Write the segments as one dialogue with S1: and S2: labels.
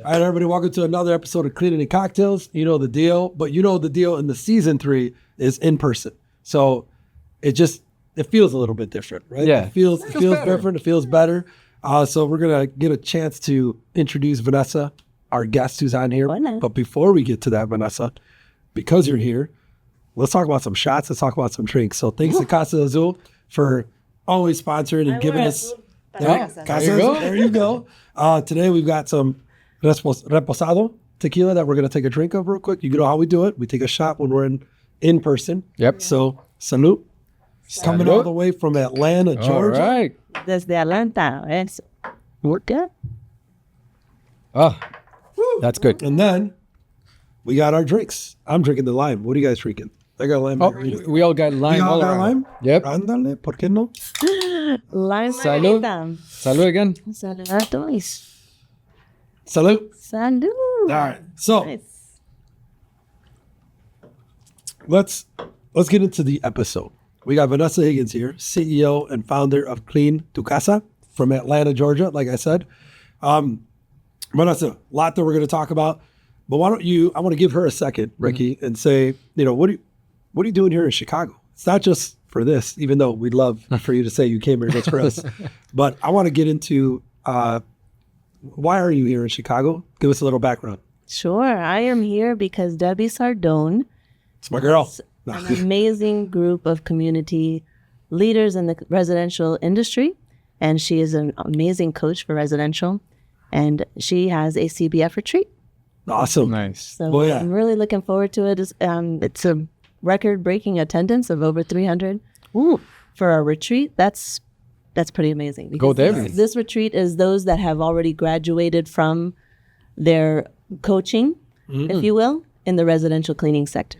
S1: All right, everybody, welcome to another episode of Cleaning and Cocktails. You know the deal, but you know the deal in the season 3 is in person. So it feels a little bit different, right?
S2: Yeah.
S1: It feels different. It feels better. So we're going to get a chance to introduce Vanessa, our guest who's on here.
S3: Hola.
S1: But before we get to that, Vanessa, because you're here, let's talk about some shots. Let's talk about some drinks. So thanks to Casa Azul for always sponsoring and giving us...
S3: Casa.
S1: There you go. Today we've got some Reposado tequila that we're going to take a drink of real quick. You know how we do it. We take a shot when we're in person.
S2: Yep.
S1: So, salud. Coming all the way from Atlanta, Georgia.
S2: All right.
S3: Desde Atlanta. Eso. Good.
S2: Oh, that's good.
S1: And then we got our drinks. I'm drinking the lime. What are you guys drinking? I got lime.
S2: Oh, we all got lime.
S1: We all got
S2: around.
S1: lime?
S2: Yep.
S1: Ándale, ¿por qué no?
S3: Lime
S2: Salud.
S3: margarita.
S2: Salud again.
S3: Salud a todos.
S1: Salud.
S3: Salud.
S1: All right. So
S3: Nice.
S1: let's get into the episode. We got Vanessa Higgins here, CEO and founder of Clean to Casa from Atlanta, Georgia, like I said. Vanessa, a lot that we're going to talk about, but why don't you, I want to give her a second, Ricky, and say, what are you doing here in Chicago? It's not just for this, even though we'd love for you to say you came here just for us, but I want to get into, why are you here in Chicago? Give us a little background.
S3: Sure. I am here because Debbie Sardone,
S1: It's my girl.
S3: an amazing group of community leaders in the residential industry, and she is an amazing coach for residential, and she has a CBF retreat.
S1: Awesome.
S2: Nice.
S3: So
S1: Well, yeah.
S3: I'm really looking forward to it. It's a record-breaking attendance of over 300 for a retreat. That's pretty amazing.
S2: Go
S3: Because
S2: Debbie.
S3: This retreat is those that have already graduated from their coaching, if you will, in the residential cleaning sector.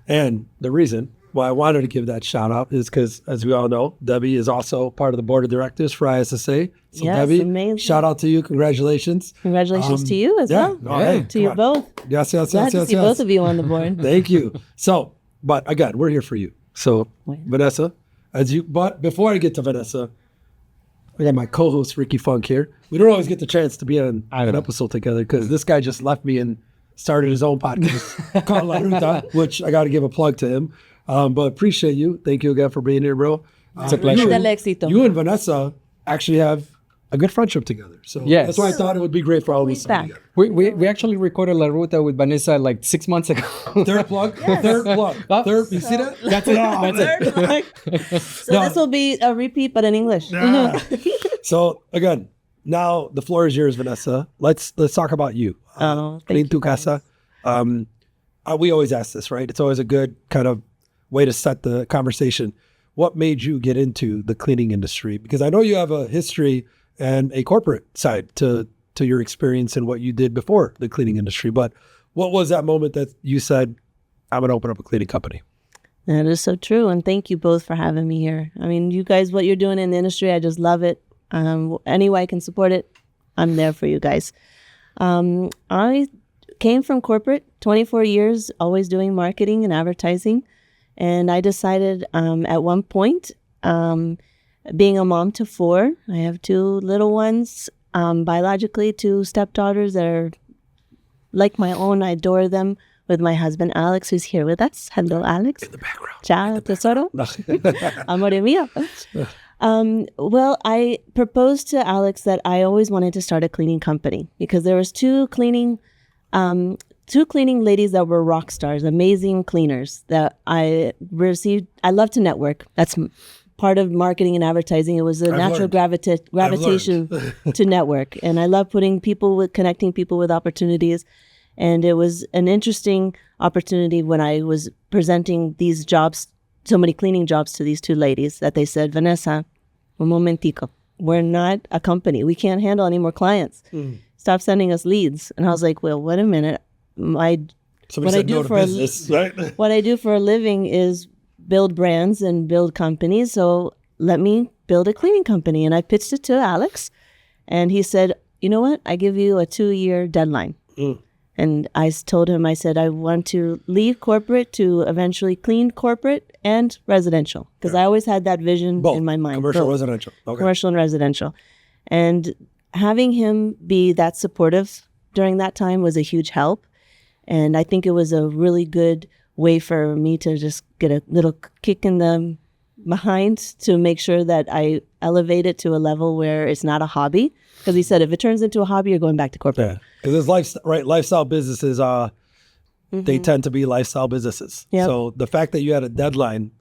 S1: And the reason why I wanted to give that shout out is because, as we all know, Debbie is also part of the board of directors for ISSA. So
S3: Yes,
S1: Debbie,
S3: amazing.
S1: shout out to you. Congratulations.
S3: Congratulations to you as well.
S1: Oh, hey,
S3: To you
S1: come on.
S3: both.
S1: Yes, yes,
S3: Glad
S1: yes,
S3: to
S1: yes,
S3: see
S1: yes.
S3: both of you on the board.
S1: Thank you. So, but again, we're here for you. So,
S3: Wait.
S1: Vanessa, but before I get to Vanessa, I got my co-host Ricky Funk here. We don't always get the chance to be on an episode together because this guy just left me and started his own podcast called La Ruta, which I got to give a plug to him. But appreciate you. Thank you again for being here, bro.
S2: It's a pleasure.
S3: Del éxito.
S1: You and Vanessa actually have a good friendship together. So
S2: Yes.
S1: that's why I thought it would be great for all of us to be
S3: Back.
S1: together.
S2: We actually recorded La Ruta with Vanessa like 6 months ago.
S1: Third plug. Third plug.
S2: Oh.
S1: Third. You see that?
S2: That's it. That's it.
S3: So this will be a repeat, but in English.
S1: So again, now the floor is yours, Vanessa. Let's talk about you.
S3: Oh,
S1: Clean
S3: thank
S1: tu
S3: you.
S1: Casa. We always ask this, right? It's always a good kind of way to set the conversation. What made you get into the cleaning industry? Because I know you have a history and a corporate side to your experience and what you did before the cleaning industry. But what was that moment that you said, I'm going to open up a cleaning company?
S3: That is so true. And thank you both for having me here. I mean, you guys, what you're doing in the industry, I just love it. Any way I can support it, I'm there for you guys. I came from corporate, 24 years, always doing marketing and advertising. And I decided at one point, being a mom to 4, I have 2 little ones, biologically 2 stepdaughters that are like my own. I adore them, with my husband, Alex, who's here with us. Hello, Alex.
S1: In the background.
S3: Ciao, tesoro. Amore mío. Well, I proposed to Alex that I always wanted to start a cleaning company because there was two cleaning ladies that were rock stars, amazing cleaners that I received. I love to network. That's part of marketing and advertising. It was a natural gravitation to network. And I love connecting people with opportunities. And it was an interesting opportunity when I was presenting these jobs, so many cleaning jobs to these 2 ladies, that they said, Vanessa, un momentico, we're not a company. We can't handle any more clients. Stop sending us leads. And I was like, well, wait a minute. What I do for a living is build brands and build companies. So let me build a cleaning company. And I pitched it to Alex. And he said, you know what? I give you a 2-year deadline. And I told him, I said, I want to leave corporate to eventually clean corporate and residential. Because I always had that vision in my mind.
S1: Commercial, residential. Okay.
S3: Commercial and residential. And having him be that supportive during that time was a huge help. And I think it was a really good way for me to just get a little kick in the behind to make sure that I elevate it to a level where it's not a hobby. Because he said, if it turns into a hobby, you're going back to corporate.
S1: Yeah, because it's lifestyle businesses, they tend to be lifestyle businesses.
S3: Yep.
S1: So the fact that you had a deadline,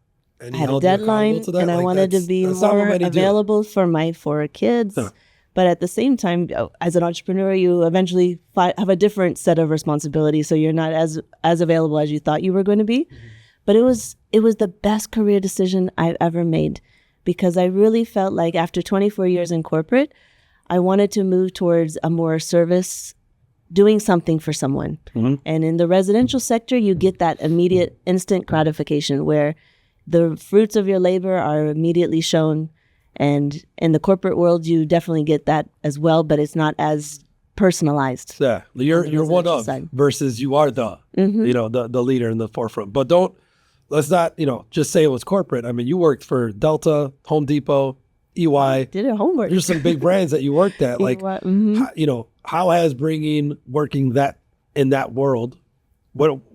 S1: and
S3: I had a deadline, and I wanted to be more available for my 4 kids.
S1: Yeah.
S3: But at the same time, as an entrepreneur, you eventually have a different set of responsibilities. So you're not as available as you thought you were going to be. Mm-hmm. But it was the best career decision I've ever made, because I really felt like after 24 years in corporate, I wanted to move towards a more service, doing something for someone. Mm-hmm. And in the residential sector, you get that immediate, instant gratification where the fruits of your labor are immediately shown. And in the corporate world, you definitely get that as well, but it's not as personalized.
S1: Yeah, you're one of side. Versus you are the the leader in the forefront. But let's not just say it was corporate. I mean, you worked for Delta, Home Depot, EY.
S3: Did your homework.
S1: There's some big brands that you worked at. Like, how has working that in that world,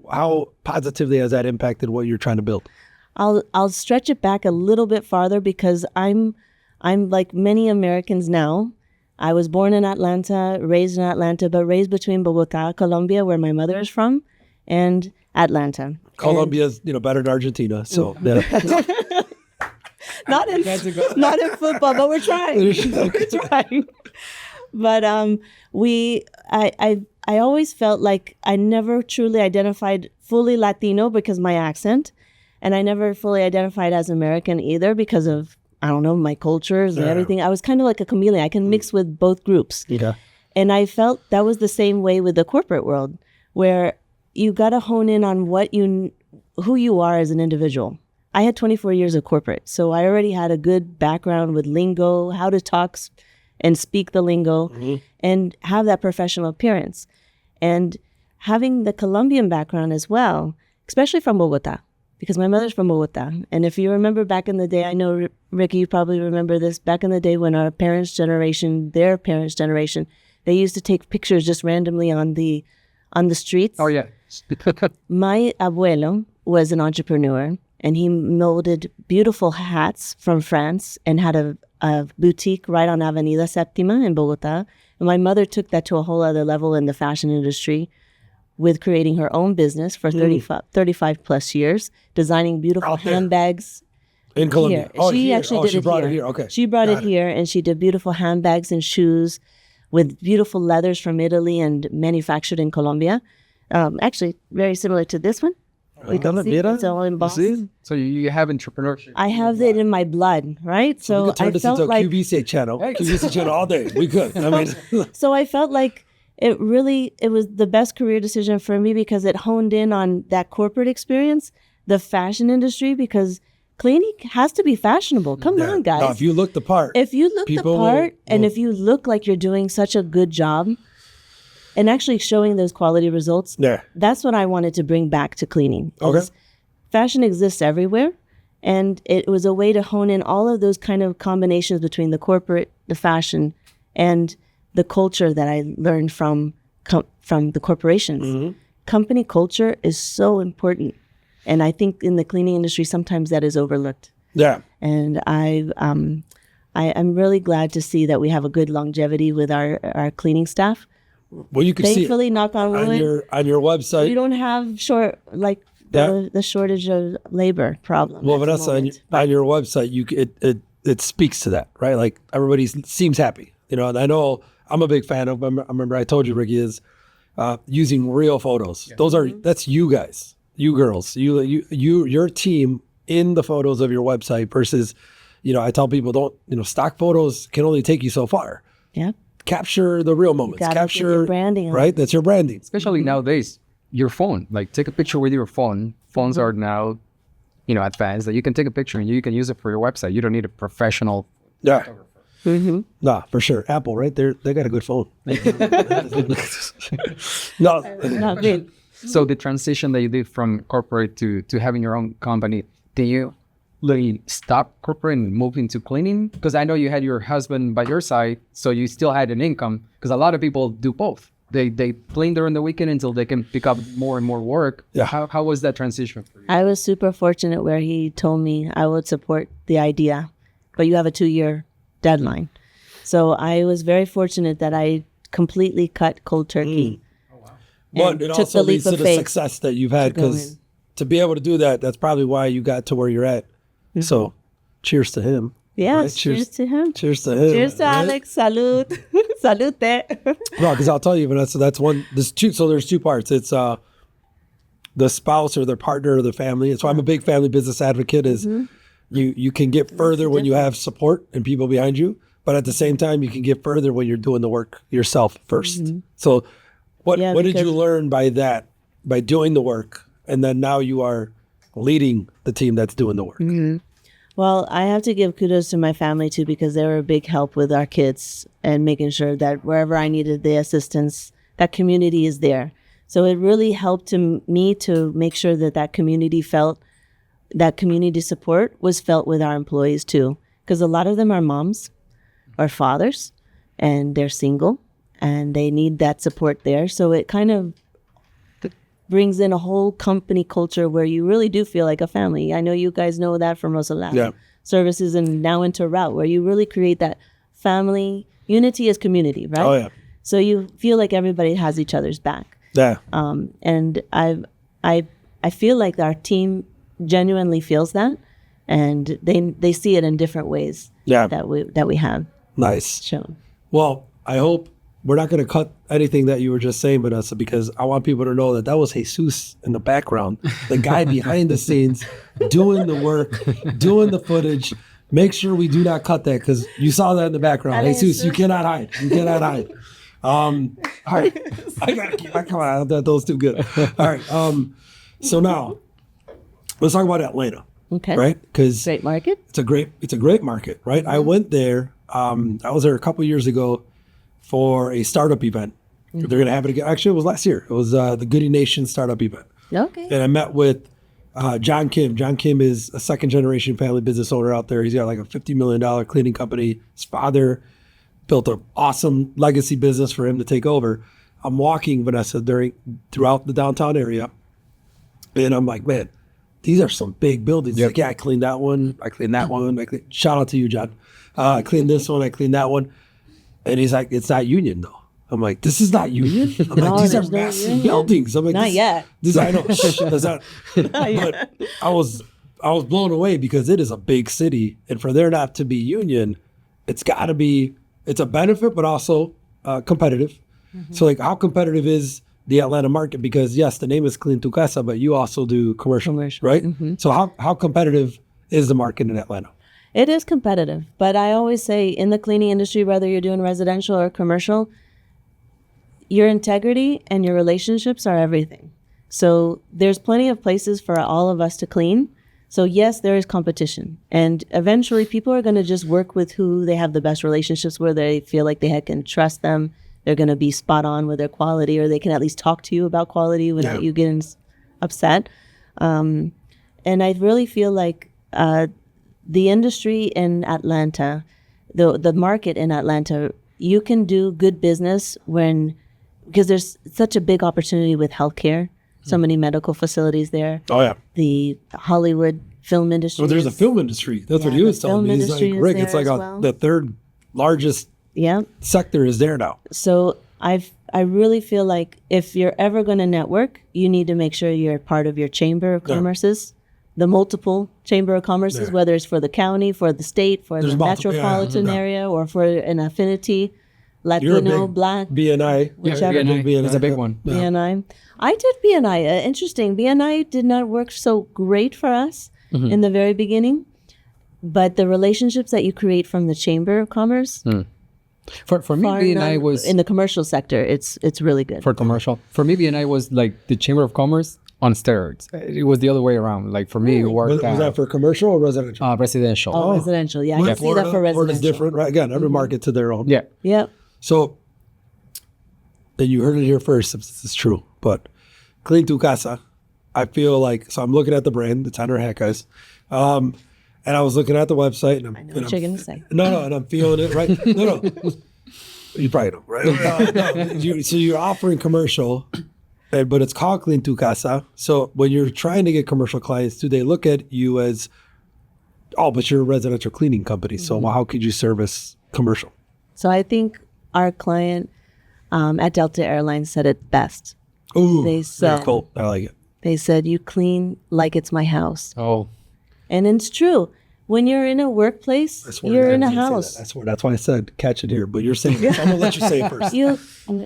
S1: how positively has that impacted what you're trying to build?
S3: I'll stretch it back a little bit farther, because I'm like many Americans now. I was born in Atlanta, raised in Atlanta, but raised between Bogota, Colombia, where my mother is from, and Atlanta.
S1: Colombia's better than Argentina, so yeah.
S3: not in football, but we're trying. We're trying. But I always felt like I never truly identified fully Latino because my accent. And I never fully identified as American either because of, I don't know, my cultures and everything. I was kind of like a chameleon. I can mix with both groups. Yeah. And I felt that was the same way with the corporate world, where you got to hone in on who you are as an individual. I had 24 years of corporate, so I already had a good background with lingo, how to talk and speak the lingo, and have that professional appearance. And having the Colombian background as well, especially from Bogota, because my mother's from Bogota. And if you remember back in the day, I know, Ricky, you probably remember this, back in the day when their parents' generation, they used to take pictures just randomly on the streets.
S2: Oh, yeah.
S3: My abuelo was an entrepreneur, and he molded beautiful hats from France and had a boutique right on Avenida Séptima in Bogota. And my mother took that to a whole other level in the fashion industry, with creating her own business for 35 plus years, designing beautiful handbags.
S1: In Colombia.
S3: Here. She brought it here.
S1: Okay.
S3: She brought it here, and she did beautiful handbags and shoes with beautiful leathers from Italy and manufactured in Colombia. Actually, very similar to this one. We can see it's all embossed.
S2: So you have entrepreneurship.
S3: I have it in my blood, right?
S1: So we could turn this into a QVC channel. QVC channel all day. We could. I mean,
S3: so I felt like it was the best career decision for me, because it honed in on that corporate experience, the fashion industry, because cleaning has to be fashionable. Come on, guys.
S1: No, if you look the part.
S3: And if you look like you're doing such a good job and actually showing those quality results, that's what I wanted to bring back to cleaning.
S1: Okay.
S3: Fashion exists everywhere, and it was a way to hone in all of those kind of combinations between the corporate, the fashion, and the culture that I learned from the corporations. Company culture is so important, and I think in the cleaning industry sometimes that is overlooked.
S1: Yeah.
S3: And I'm really glad to see that we have a good longevity with our cleaning staff.
S1: Well, you can
S3: thankfully, knock on wood,
S1: on your website.
S3: We don't have the shortage of labor problem.
S1: Well, Vanessa, on your website, it speaks to that, right? Like, everybody seems happy, and I know. I'm a big fan of. I remember I told you, Ricky, is using real photos. Yeah. That's you guys, you girls, your team in the photos of your website versus, I tell people stock photos can only take you so far.
S3: Yeah.
S1: Capture the real moments. Capture
S3: your branding,
S1: right? That's your branding.
S2: Especially nowadays, your phone. Like, take a picture with your phone. Phones are now, advanced, that you can take a picture and you can use it for your website. You don't need a professional photographer.
S1: Nah, for sure. Apple, right? They got a good phone.
S3: Not good.
S2: So the transition that you did from corporate to having your own company, did you stop corporate and move into cleaning? Because I know you had your husband by your side, so you still had an income. Because a lot of people do both. they clean during the weekend until they can pick up more and more work.
S1: Yeah.
S2: How was that transition for you?
S3: I was super fortunate where he told me I would support the idea, but you have a 2-year deadline. So I was very fortunate that I completely cut cold turkey.
S1: But it
S3: took
S1: also
S3: the leap
S1: leads to
S3: of
S1: the
S3: faith
S1: success that you've had,
S3: to go
S1: because
S3: in.
S1: to be able to do that, that's probably why you got to where you're at. So cheers to him.
S3: Yeah,
S1: Right?
S3: cheers to him.
S1: Cheers to him.
S3: Cheers to
S1: right?
S3: Alex. Salud. Salute.
S1: No, because I'll tell you, Vanessa, that's one. So there's two parts. It's the spouse or their partner or the family. And so I'm a big family business advocate. Is you can get further when you have support and people behind you, but at the same time you can get further when you're doing the work yourself 1st. So what did you
S3: because-
S1: learn by that, by doing the work, and then now you are leading the team that's doing the work?
S3: Well, I have to give kudos to my family too, because they were a big help with our kids and making sure that wherever I needed the assistance, that community is there. So it really helped me to make sure that that community support was felt with our employees too, because a lot of them are moms or fathers, and they're single and they need that support there. So it kind of brings in a whole company culture where you really do feel like a family. I know you guys know that from Rosalab
S1: Yeah.
S3: Services and now into Route, where you really create that family unity as community, right?
S1: Oh yeah,
S3: So you feel like everybody has each other's back.
S1: yeah.
S3: And I feel like our team genuinely feels that, and they see it in different ways.
S1: Yeah.
S3: that we have
S1: Nice.
S3: shown.
S1: Well, I hope we're not going to cut anything that you were just saying, Vanessa, because I want people to know that was Jesus in the background, the guy behind the scenes, doing the work, doing the footage. Make sure we do not cut that, because you saw that in the background. Jesus, you cannot hide. You cannot hide. All right. I got to keep, come on, those too good. All right. So now, let's talk about Atlanta.
S3: Okay.
S1: Right? Because
S3: Great market.
S1: it's a great market, right? I went there. I was there a couple years ago for a startup event. They're going to have it again. Actually, it was last year. It was the Goody Nation startup event.
S3: Okay.
S1: And I met with John Kim. John Kim is a second generation family business owner out there. He's got like a $50 million cleaning company. His father built an awesome legacy business for him to take over. I'm walking, Vanessa, throughout the downtown area. And I'm like, man, these are some big buildings. He's like, yeah, I cleaned that one. I cleaned that one. Shout out to you, John. I cleaned this one. I cleaned that one. And he's like, it's not union though. I'm like, this is not union? I'm like, these are
S3: there's no
S1: massive
S3: union.
S1: buildings. I'm like,
S3: Not yet.
S1: This, I know. That's not. But I was blown away, because it is a big city. And for there not to be union, it's got to be, it's a benefit, but also competitive. So like, how competitive is the Atlanta market? Because yes, the name is Clean to Casa, but you also do commercial. Right? So how competitive is the market in Atlanta?
S3: It is competitive, but I always say in the cleaning industry, whether you're doing residential or commercial, your integrity and your relationships are everything. So there's plenty of places for all of us to clean. So yes, there is competition, and eventually people are going to just work with who they have the best relationships with. They feel like they can trust them. They're going to be spot on with their quality, or they can at least talk to you about quality without you getting upset. And I really feel like the industry in Atlanta, the market in Atlanta, you can do good business because there's such a big opportunity with healthcare, so many medical facilities there.
S1: Oh yeah.
S3: The Hollywood film industry.
S1: Well, there's a film industry. That's what he
S3: the
S1: was telling
S3: film
S1: me. He's
S3: industry
S1: like,
S3: is
S1: Rick,
S3: there
S1: it's like
S3: as well.
S1: the third largest
S3: Yeah.
S1: sector is there now.
S3: So I really feel like if you're ever going to network, you need to make sure you're part of your chamber of commerces, the multiple chamber of commerces, whether it's for the county, for the state, for
S1: There's
S3: the
S1: multiple,
S3: metropolitan area, or for an affinity,
S1: You're a
S3: Latino,
S1: big
S3: Black,
S1: BNI.
S3: whichever.
S2: BNI is a big one.
S1: Yeah.
S3: BNI. I did BNI. Interesting. BNI did not work so great for us in the very beginning, but the relationships that you create from the chamber of commerce.
S2: For me, BNI was
S3: in the commercial sector. It's really good.
S2: for commercial. For me, BNI was like the Chamber of Commerce on steroids. It was the other way around. Like for me, it worked
S1: Was that for commercial or residential?
S2: residential.
S3: Oh, residential. Yeah, I can see that for
S1: Florida's
S3: residential.
S1: different, right? Again, every market to their own.
S2: Yeah.
S3: Yep.
S1: So, and you heard it here first, if this is true, but Clean to Casa, I feel like, so I'm looking at the brand, it's on our hat, guys. And I was looking at the website, and
S3: I know what you're going to say.
S1: No, and I'm feeling it, right? No. You probably don't, right? So you're offering commercial, but it's called Clean Tu Casa. So when you're trying to get commercial clients, do they look at you as, oh, but you're a residential cleaning company, so how could you service commercial?
S3: So I think our client at Delta Airlines said it best.
S1: Ooh,
S3: They said,
S1: very cool. I like it.
S3: They said, you clean like it's my house.
S2: Oh,
S3: And it's true. When you're in a workplace, you're in a house.
S1: I swear. That's why I said catch it here. But you're saying it. So I'm gonna let you say it first.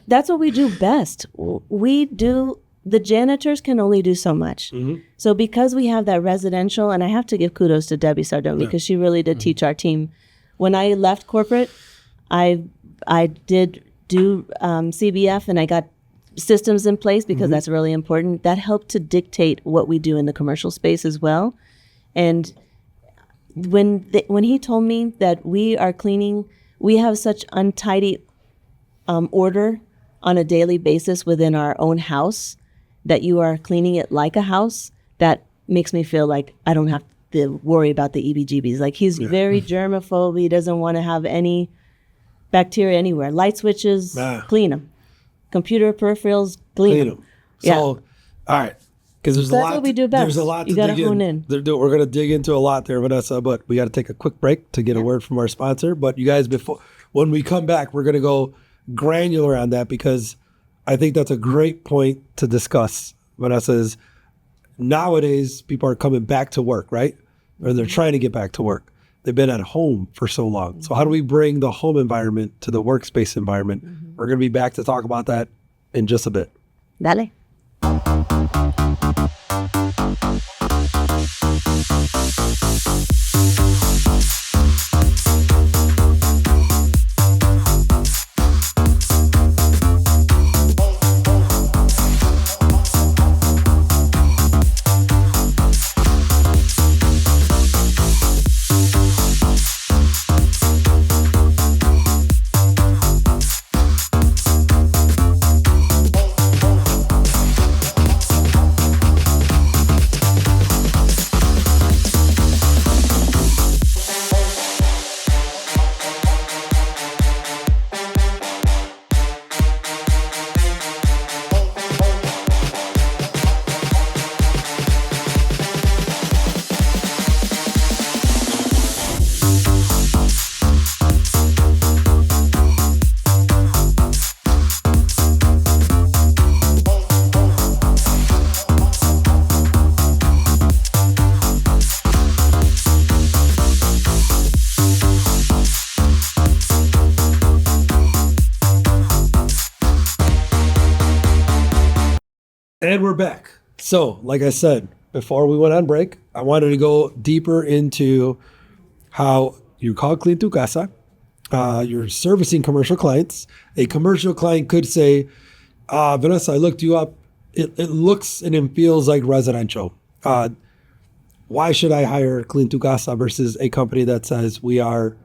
S3: That's what we do best. The janitors can only do so much. So because we have that residential, and I have to give kudos to Debbie Sardone because she really did teach our team. When I left corporate, I did do CBF, and I got systems in place because that's really important. That helped to dictate what we do in the commercial space as well. And when he told me that we are cleaning, we have such untidy order on a daily basis within our own house that you are cleaning it like a house, that makes me feel like I don't have to worry about the EBGBs. Like he's very germaphobe. He doesn't want to have any bacteria anywhere. Light switches, clean them. Computer peripherals, clean them.
S1: So, all right. Because there's
S3: That's
S1: a lot.
S3: what we do best.
S1: There's a lot
S3: You
S1: to
S3: gotta
S1: dig
S3: hone
S1: in. We're going to dig into a lot there, Vanessa, but we got to take a quick break to get a word from our sponsor. But you guys, when we come back, we're going to go granular on that because I think that's a great point to discuss. Vanessa, is nowadays people are coming back to work, right? Or they're trying to get back to work. They've been at home for so long. So how do we bring the home environment to the workspace environment? We're going to be back to talk about that in just a bit.
S3: Dale.
S1: And we're back. So, like I said, before we went on break, I wanted to go deeper into how you call Clean Tu Casa. You're servicing commercial clients. A commercial client could say, Vanessa, I looked you up. It looks and it feels like residential. Why should I hire Clean Tu Casa versus a company that says we are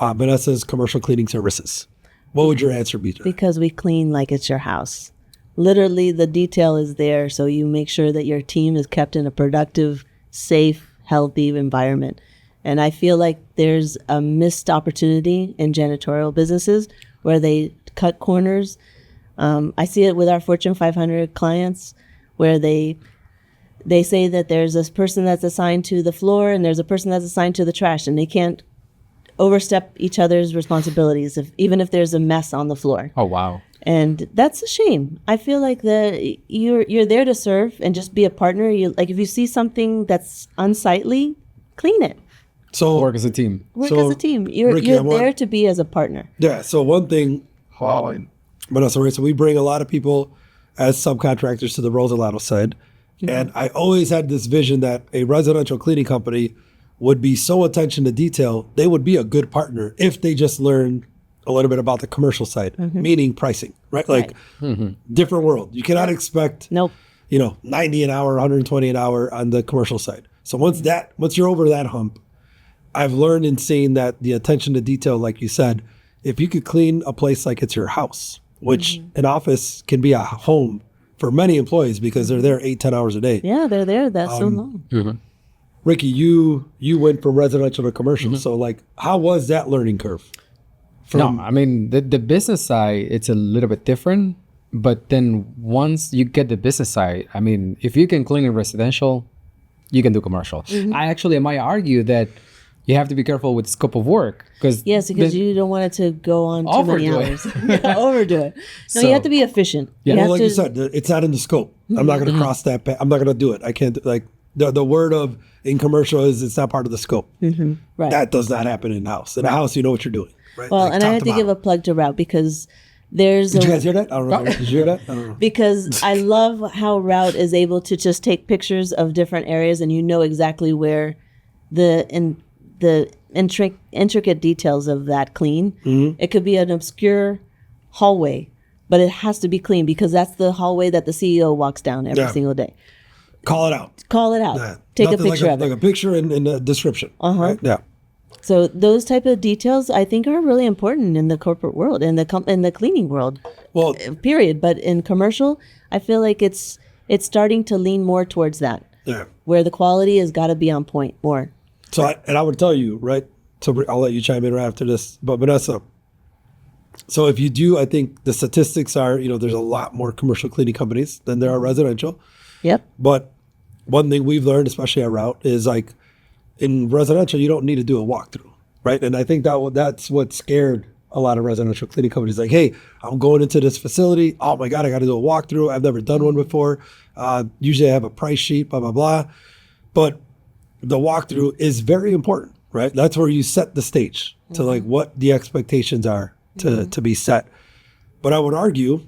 S1: Vanessa's commercial cleaning services? What would your answer be?
S3: Because we clean like it's your house. Literally, the detail is there, so you make sure that your team is kept in a productive, safe, healthy environment. And I feel like there's a missed opportunity in janitorial businesses where they cut corners. I see it with our Fortune 500 clients where they say that there's this person that's assigned to the floor and there's a person that's assigned to the trash, and they can't overstep each other's responsibilities even if there's a mess on the floor.
S2: Oh, wow.
S3: And that's a shame. I feel like that you're there to serve and just be a partner. Like if you see something that's unsightly, clean it.
S1: So
S2: Work as a team.
S3: Work as a team. You're
S1: Ricky,
S3: there to be as a partner.
S1: Yeah. So one thing, Vanessa, right? So we bring a lot of people as subcontractors to the Rosalato side, and I always had this vision that a residential cleaning company would be so attention to detail. They would be a good partner if they just learned a little bit about the commercial side, meaning pricing, right? Like different world. You cannot expect, 90 an hour, 120 an hour on the commercial side. So once you're over that hump, I've learned in seeing that the attention to detail, like you said, if you could clean a place like it's your house, which an office can be a home for many employees because they're there 8-10 hours a day.
S3: Yeah, they're there. That's so long.
S1: Ricky, you went from residential to commercial. So like, how was that learning curve?
S2: No, I mean the business side, it's a little bit different. But then once you get the business side, I mean, if you can clean in residential, you can do commercial. I might argue that you have to be careful with scope of work because
S3: you don't want it to go on too many hours. Overdo it. No,
S2: So-
S3: you have to be efficient.
S2: Yeah.
S1: Well, like you said, it's not in the scope. I'm not going to cross that. I'm not going to do it. I can't. Like the word of in commercial is it's not part of the scope.
S3: Right.
S1: That does not happen in house. In a house, you know what you're doing. Right.
S3: Well,
S1: Like,
S3: and I
S1: top
S3: have to give a
S1: bottom.
S3: plug to Route because there's
S1: Did you guys hear that? I don't know. Did you hear that? I don't know.
S3: because I love how Route is able to just take pictures of different areas and you know exactly where the intricate details of that clean. It could be an obscure hallway, but it has to be clean because that's the hallway that the CEO walks down every single day.
S1: Call it out.
S3: Call it out.
S1: Yeah.
S3: Take a
S1: Nothing
S3: picture of it.
S1: like a picture and a description. Right? Yeah.
S3: So those type of details I think are really important in the corporate world, in the cleaning world.
S1: Well,
S3: Period. But in commercial, I feel like it's starting to lean more towards that,
S1: yeah.
S3: where the quality has got to be on point more.
S1: So, I would tell you, right? So I'll let you chime in right after this. But Vanessa, so if you do, I think the statistics are, there's a lot more commercial cleaning companies than there are residential.
S3: Yep.
S1: But one thing we've learned, especially at Route, is like in residential, you don't need to do a walkthrough, right? And I think that's what scared a lot of residential cleaning companies. Like, hey, I'm going into this facility. Oh my God, I got to do a walkthrough. I've never done one before. Usually I have a price sheet, blah, blah, blah. But the walkthrough is very important, right? That's where you set the stage to like what the expectations are to be set. But I would argue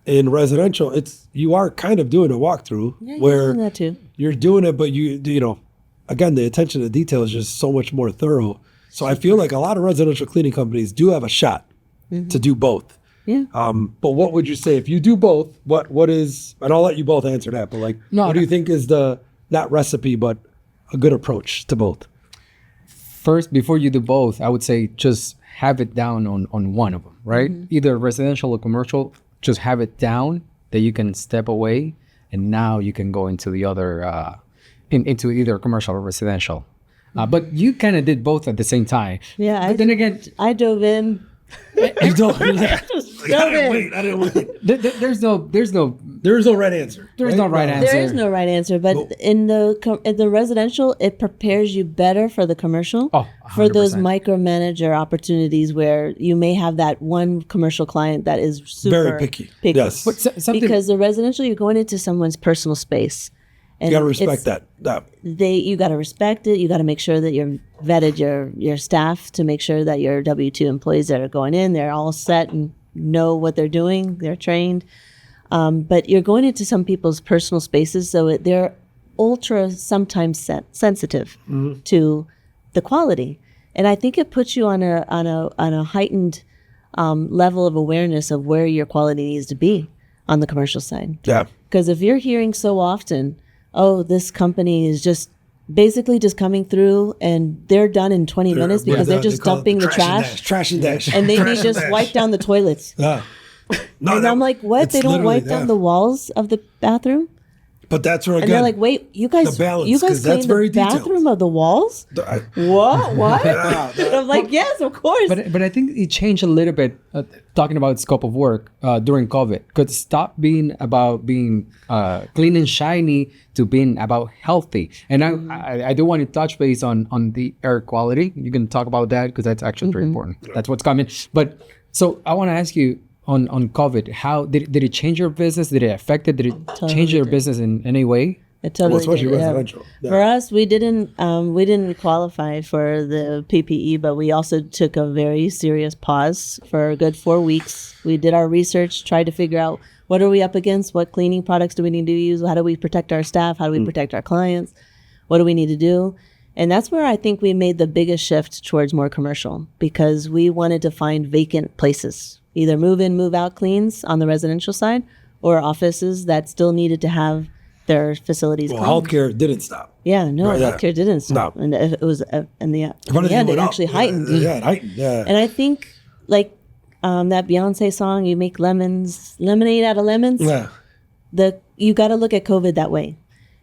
S1: in residential, you are kind of doing a walkthrough where
S3: Doing that too.
S1: you're doing it, but again, the attention to detail is just so much more thorough. So I feel like a lot of residential cleaning companies do have a shot to do both.
S3: Yeah.
S1: But what would you say if you do both? What is? And I'll let you both answer that. But what do you think is the not recipe, but a good approach to both?
S2: first, before you do both, I would say just have it down on one of them, right? Either residential or commercial, just have it down that you can step away, and now you can go into the other, into either commercial or residential. But you kind of did both at the same time.
S3: Yeah.
S2: But then again,
S3: I dove in.
S1: You don't.
S3: Dove in.
S1: I didn't wait.
S2: there's no
S1: There is no right answer.
S2: There's no right answer.
S3: There is no right answer, but in the residential, it prepares you better for the commercial.
S2: Oh,
S3: for those
S2: 100%.
S3: micromanager opportunities where you may have that one commercial client that is super
S1: Very picky. Yes.
S2: But something,
S3: Because the residential, you're going into someone's personal space. And
S1: You got to respect
S3: it's-
S1: that.
S3: you got to respect it. You got to make sure that you're vetted your staff to make sure that your W-2 employees that are going in, they're all set and know what they're doing. They're trained. But you're going into some people's personal spaces, so they're ultra sometimes sensitive to the quality, and I think it puts you on a heightened level of awareness of where your quality needs to be on the commercial side.
S1: Yeah.
S3: Because if you're hearing so often, oh, this company is just basically just coming through and they're done in 20 minutes because they're just
S1: call it
S3: dumping the
S1: trash
S3: trash
S1: and dash.
S3: and they
S1: Trash and
S3: just
S1: dash.
S3: wipe down the toilets.
S1: Yeah. No,
S3: And I'm like, what?
S1: it's
S3: They don't
S1: literally
S3: wipe down
S1: that.
S3: the walls of the bathroom?
S1: But that's where
S3: And
S1: again.
S3: they're like, wait, you guys
S1: the balance,
S3: you
S1: 'cause
S3: guys
S1: that's
S3: clean
S1: very
S3: the
S1: detailed.
S3: bathroom of the walls?
S1: I-
S3: What? And I'm like, yes, of course.
S2: but I think it changed a little bit. Talking about scope of work during COVID, could stop being about being clean and shiny to being about healthy. And I do want to touch base on the air quality. You can talk about that because that's actually very important. That's what's coming. But so I want to ask you on COVID, how did it change your business? Did it affect it? Did it change your business in any way?
S3: It totally
S1: especially
S3: did, yeah.
S1: residential. Yeah.
S3: For us, we didn't qualify for the PPE, but we also took a very serious pause for a good 4 weeks. We did our research, tried to figure out what are we up against, what cleaning products do we need to use, how do we protect our staff, how do we protect our clients, what do we need to do? And that's where I think we made the biggest shift towards more commercial because we wanted to find vacant places, either move in, move out cleans on the residential side or offices that still needed to have their facilities
S1: Well,
S3: clean.
S1: healthcare didn't stop.
S3: Yeah, no,
S1: Right, yeah.
S3: healthcare didn't stop,
S1: No.
S3: and it was in the
S1: If anything,
S3: end, it
S1: went up.
S3: actually heightened.
S1: Yeah, it heightened. Yeah.
S3: And I think like that Beyonce song, "You make lemonade out of lemons."
S1: Yeah.
S3: You got to look at COVID that way.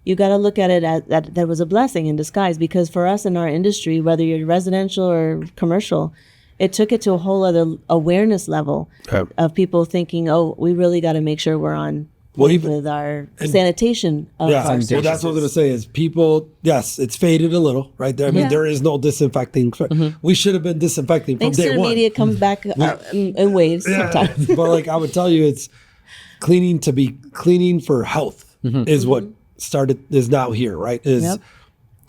S3: You got to look at it as that was a blessing in disguise because for us in our industry, whether you're residential or commercial, it took it to a whole other awareness level of people thinking, oh, we really got to make sure we're on with our sanitation.
S1: Well, that's what I was going to say is people, yes, it's faded a little, right there. I mean, there is no disinfecting. We should have been disinfecting from day one.
S3: Media comes back in waves sometimes.
S1: But like I would tell you, it's cleaning for health is what is now here, right? Is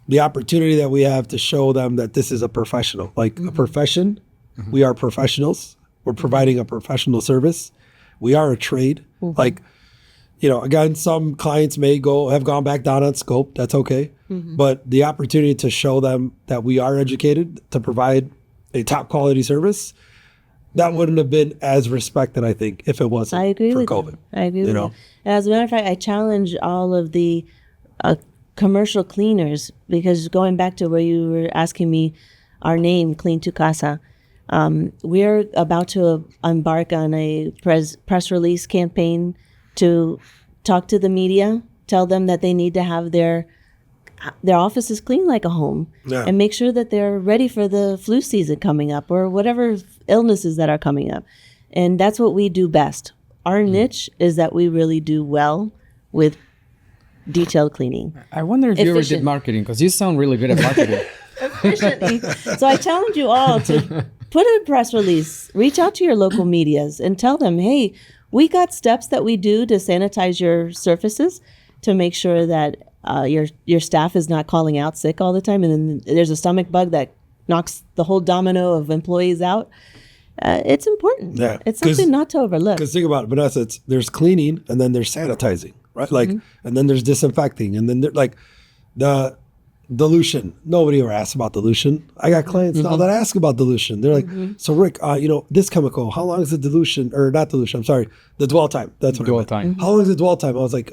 S1: the opportunity that we have to show them that this is a professional, like a profession. We are professionals. We're providing a professional service. We are a trade. Like, again, some clients have gone back down on scope. That's okay. But the opportunity to show them that we are educated to provide a top quality service, that wouldn't have been as respected, I think, if it wasn't for COVID.
S3: I agree with you. As a matter of fact, I challenge all of the commercial cleaners, because going back to where you were asking me our name, Clean to Casa, we're about to embark on a press release campaign to talk to the media, tell them that they need to have their offices clean like a home, and make sure that they're ready for the flu season coming up or whatever illnesses that are coming up. And that's what we do best. Our niche is that we really do well with detailed cleaning.
S2: I wonder if you ever did marketing, because you sound really good at marketing.
S3: Efficiently. So I challenge you all to put a press release, reach out to your local medias and tell them, hey, we got steps that we do to sanitize your surfaces to make sure that your staff is not calling out sick all the time. And then there's a stomach bug that knocks the whole domino of employees out. It's important. Yeah, it's something not to overlook.
S1: Because think about it, Vanessa, there's cleaning and then there's sanitizing, right? Like, and then there's disinfecting, and then like the dilution. Nobody ever asks about dilution. I got clients now that ask about dilution. They're like, so Rick, this chemical, how long is the dilution, or not dilution, I'm sorry, the dwell time. That's what dwell time. How long is the dwell time? I was like,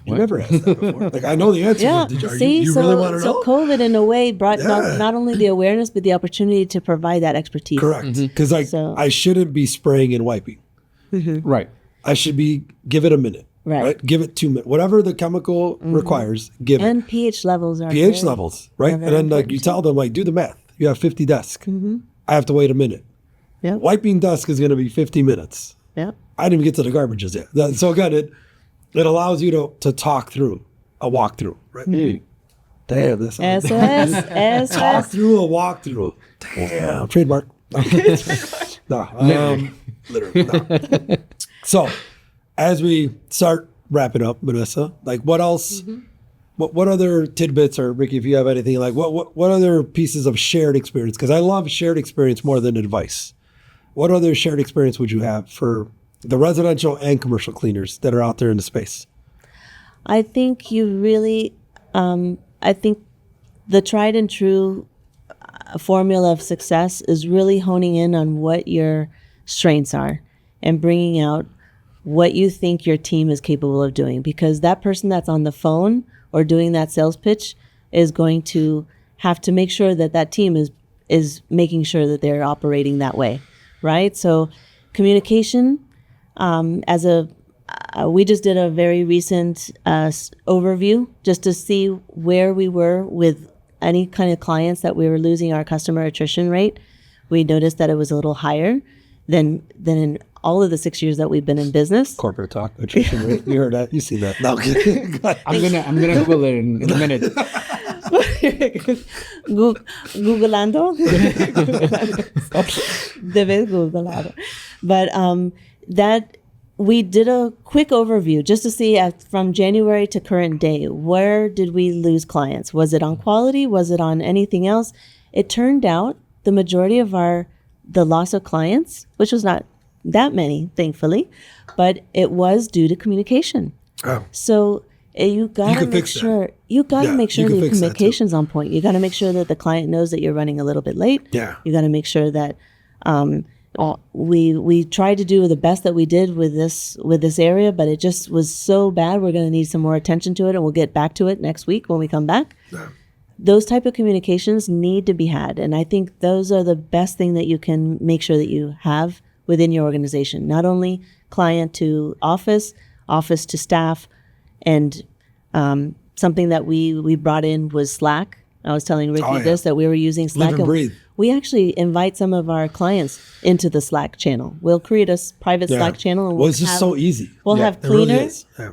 S1: you never asked that before. Like, I know the answer.
S3: Yeah.
S1: You really want to know?
S3: So COVID in a way brought not only the awareness, but the opportunity to provide that expertise.
S1: Correct. Because I shouldn't be spraying and wiping.
S2: Right.
S1: I should give it a minute. Right. Give it 2 minutes. Whatever the chemical requires, give it.
S3: And pH levels are
S1: pH levels, right? And then like you tell them, like, do the math. You have 50 desks. I have to wait a minute.
S3: Yep.
S1: Wiping desk is going to be 50 minutes.
S3: Yep.
S1: I didn't even get to the garbages yet. So again, it allows you to talk through a walkthrough, right? Hey, damn, this
S3: SOS.
S1: Talk through a walkthrough. Damn, trademark. Literally. No. So, as we start wrapping up, Vanessa, like what else? What other tidbits, or Ricky, if you have anything, like what other pieces of shared experience? Because I love shared experience more than advice. What other shared experience would you have for the residential and commercial cleaners that are out there in the space?
S3: I think you really, I think the tried and true formula of success is really honing in on what your strengths are and bringing out what you think your team is capable of doing. Because that person that's on the phone or doing that sales pitch is going to have to make sure that team is making sure that they're operating that way, right? So communication, we just did a very recent overview just to see where we were with any kind of clients that we were losing our customer attrition rate. We noticed that it was a little higher than in all of the 6 years that we've been in business.
S1: Corporate talk, attrition rate. You heard that? You seen that? No,
S2: I'm gonna Google it in a minute.
S3: Googleando. Debes googlear. But that we did a quick overview just to see from January to current day, where did we lose clients? Was it on quality? Was it on anything else? It turned out the majority of the loss of clients, which was not that many, thankfully, but it was due to communication. Oh. So you gotta make sure the communication's on point. You gotta make sure that the client knows that you're running a little bit late.
S1: Yeah.
S3: You gotta make sure that we tried to do the best that we did with this area, but it just was so bad. We're gonna need some more attention to it, and we'll get back to it next week when we come back. Yeah. Those type of communications need to be had, and I think those are the best thing that you can make sure that you have within your organization. Not only client to office to staff, and something that we brought in was Slack. I was telling Ricky that we were using Slack.
S1: Live and breathe.
S3: we actually invite some of our clients into the Slack channel. We'll create a private Slack channel. And
S1: Well, it's just so easy.
S3: We'll have
S1: It really
S3: cleaner,
S1: is. Yeah.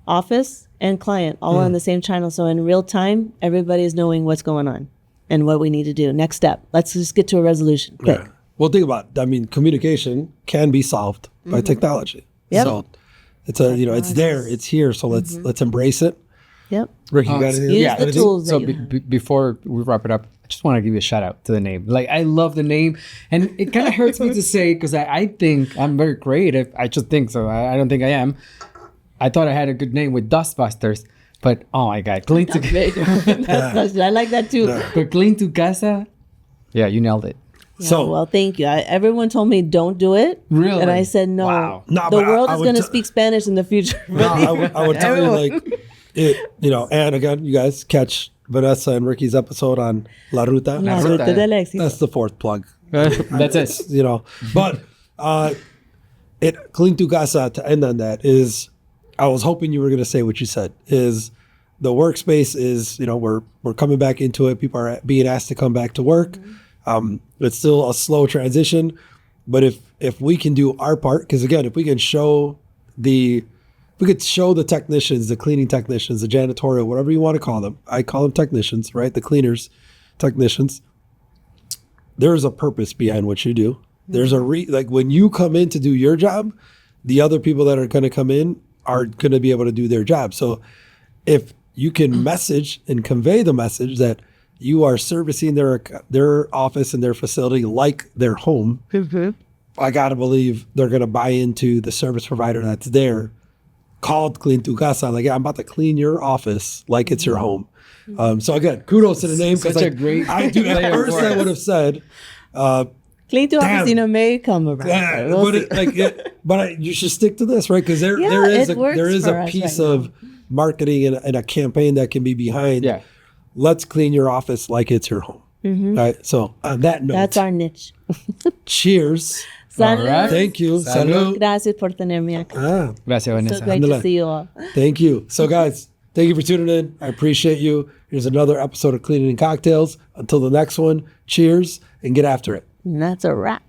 S3: office, and client all on the same channel. So in real time, everybody's knowing what's going on and what we need to do. Next step. Let's just get to a resolution quick.
S1: Yeah. Well, think about it. I mean, communication can be solved by technology.
S3: Yep.
S1: So it's it's there, it's here. So let's embrace it.
S3: Yep.
S1: Rick, you got anything?
S3: Use
S2: Yeah.
S3: the tools.
S2: So
S3: that you have.
S2: before we wrap it up, I just want to give you a shout out to the name. Like, I love the name, and it kind of hurts me to say because I think I'm very creative. I just think so. I don't think I am. I thought I had a good name with Dustbusters, but oh my God, Clean to
S3: I like that too.
S2: but Clean to Casa. Yeah, you nailed it.
S1: So
S3: Well, thank you. Everyone told me don't do it.
S2: Really?
S3: And I said no.
S2: Wow.
S1: No,
S3: the
S1: but
S3: world
S1: I
S3: is
S1: would
S3: going to
S1: t-
S3: speak Spanish in the future.
S1: I would tell you, like, it, and again, you guys catch Vanessa and Ricky's episode on La Ruta.
S3: La
S2: Ruta.
S3: Ruta del Éxito.
S1: That's the fourth plug.
S2: That's it.
S1: But it Clean to Casa, to end on that, is I was hoping you were going to say what you said, is the workspace is, we're coming back into it. People are being asked to come back to work. It's still a slow transition, but if we can do our part, because again, if we could show the technicians, the cleaning technicians, the janitorial, whatever you want to call them, I call them technicians, right? The cleaners, technicians. There's a purpose behind what you do. There's like when you come in to do your job, the other people that are going to come in are going to be able to do their job. So if you can message and convey the message that you are servicing their office and their facility like their home, I got to believe they're going to buy into the service provider that's there, called Clean tu Casa. Like, I'm about to clean your office like it's your home. So again, kudos to the name.
S2: Such a great
S1: I do. At
S2: play on
S1: first, I
S2: words.
S1: would have said,
S3: Clean to
S1: Damn.
S3: Odyssey may come around.
S1: yeah,
S3: We'll
S1: but
S3: see.
S1: you should stick to this, right? Because there
S3: Yeah,
S1: is
S3: it works
S1: a
S3: for us
S1: piece
S3: right
S1: of marketing and a campaign that can be behind.
S2: Yeah.
S1: Let's clean your office like it's your home. All right. So on that note,
S3: That's our niche.
S1: cheers.
S3: Salud.
S2: right.
S1: Thank you.
S2: Salud.
S1: Salud.
S3: Gracias por tenerme acá.
S2: Gracias,
S3: So
S2: Vanessa.
S3: great to see you all.
S1: Thank you. So guys, thank you for tuning in. I appreciate you. Here's another episode of Cleaning and Cocktails. Until the next one, cheers and get after it.
S3: And that's a wrap.